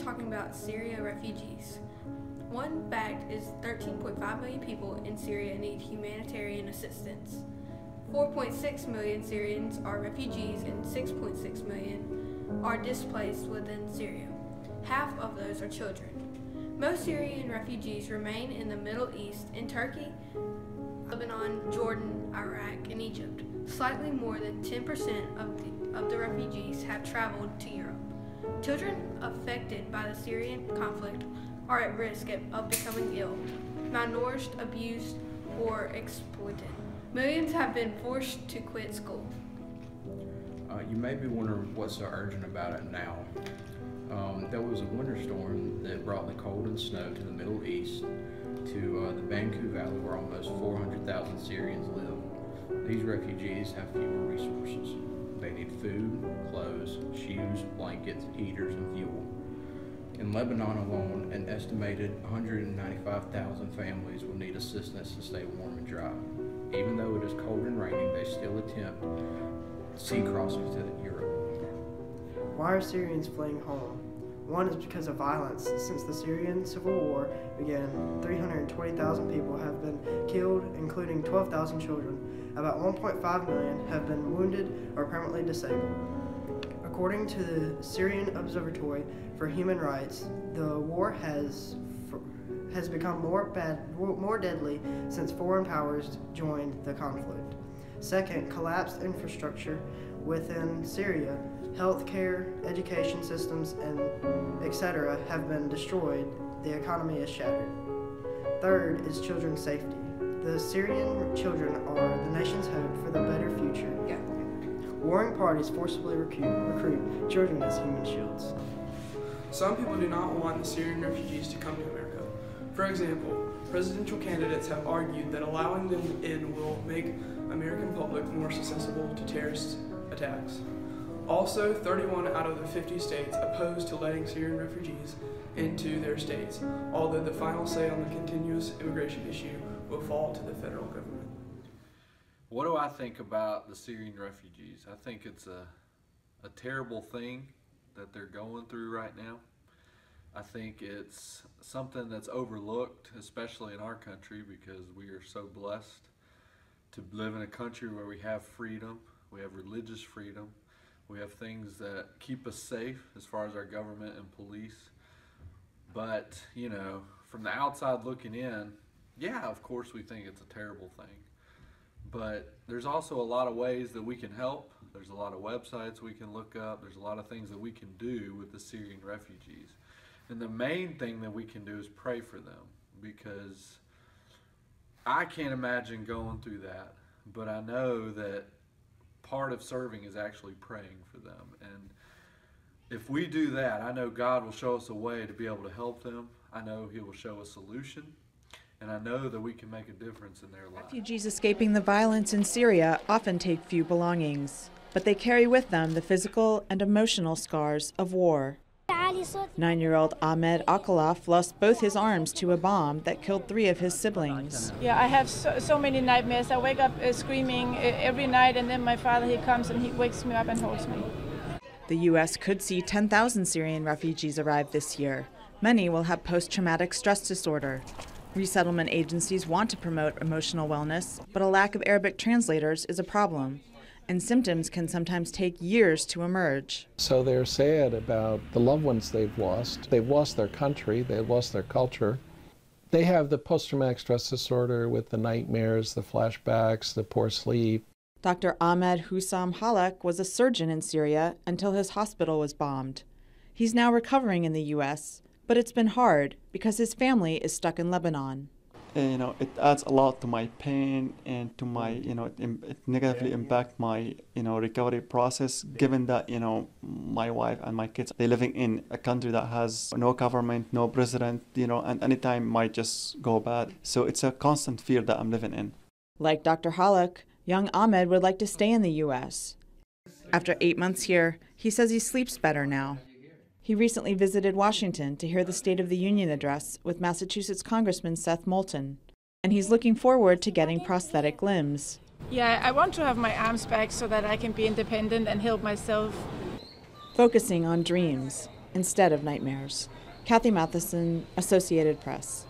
talking about Syrian refugees. One fact is 13.5 million people in Syria need humanitarian assistance. 4.6 million Syrians are refugees and 6.6 million are displaced within Syria. Half of those are children. Most Syrian refugees remain in the Middle East, in Turkey, Lebanon, Jordan, Iraq, and Egypt. Slightly more than 10% of the refugees have traveled to Europe. Children affected by the Syrian conflict are at risk of becoming ill, malnourished, abused, or exploited. Millions have been forced to quit school. You may be wondering what's so urgent about it now. There was a winter storm that brought the cold and snow to the Middle East, to the Banku Valley, where almost 400,000 Syrians live. These refugees have fewer resources. They need food, clothes, shoes, blankets, heaters, and fuel. In Lebanon alone, an estimated 195,000 families will need assistance to stay warm and dry. Even though it is cold and raining, they still attempt sea crossings to Europe. Why are Syrians fleeing home? One is because of violence. Since the Syrian Civil War began, 320,000 people have been killed, including 12,000 children. About 1.5 million have been wounded or permanently disabled. According to the Syrian Observatory for Human Rights, the war has become more deadly since foreign powers joined the conflict. Second, collapsed infrastructure within Syria, healthcare, education systems, and etc. have been destroyed. The economy is shattered. Third is children's safety. The Syrian children are the nation's hope for the better future. Warring parties forcibly recruit children as human shields. Some people do not want the Syrian refugees to come to America. For example, presidential candidates have argued that allowing them in will make American public more susceptible to terrorist attacks. Also, 31 out of the 50 states oppose to letting Syrian refugees into their states, although the final say on the continuous immigration issue will fall to the federal government. What do I think about the Syrian refugees? I think it's a terrible thing that they're going through right now. I think it's something that's overlooked, especially in our country, because we are so blessed to live in a country where we have freedom, we have religious freedom, we have things that keep us safe as far as our government and police. But, you know, from the outside looking in, yeah, of course we think it's a terrible thing. But there's also a lot of ways that we can help. There's a lot of websites we can look up. There's a lot of things that we can do with the Syrian refugees. And the main thing that we can do is pray for them, because I can't imagine going through that. But I know that part of serving is actually praying for them. And if we do that, I know God will show us a way to be able to help them. I know He will show a solution. And I know that we can make a difference in their lives. Refugees escaping the violence in Syria often take few belongings, but they carry with them the physical and emotional scars of war. 9-year-old Ahmed Akalaf lost both his arms to a bomb that killed 3 of his siblings. Yeah, I have so many nightmares. I wake up screaming every night, and then my father, he comes and he wakes me up and holds me. The U.S. could see 10,000 Syrian refugees arrive this year. Many will have post-traumatic stress disorder. Resettlement agencies want to promote emotional wellness, but a lack of Arabic translators is a problem, and symptoms can sometimes take years to emerge. So they're sad about the loved ones they've lost. They've lost their country, they've lost their culture. They have the post-traumatic stress disorder with the nightmares, the flashbacks, the poor sleep. Dr. Ahmed Hussam Halak was a surgeon in Syria until his hospital was bombed. He's now recovering in the U.S., but it's been hard because his family is stuck in Lebanon. It adds a lot to my pain and to my, it negatively impact my, recovery process, given that, my wife and my kids, they're living in a country that has no government, no president, and anytime might just go bad. So it's a constant fear that I'm living in. Like Dr. Halak, young Ahmed would like to stay in the U.S. After 8 months here, he says he sleeps better now. He recently visited Washington to hear the State of the Union address with Massachusetts Congressman Seth Moulton, and he's looking forward to getting prosthetic limbs. Yeah, I want to have my arms back so that I can be independent and help myself. Focusing on dreams. instead of nightmares. Kathy Matheson, Associated Press.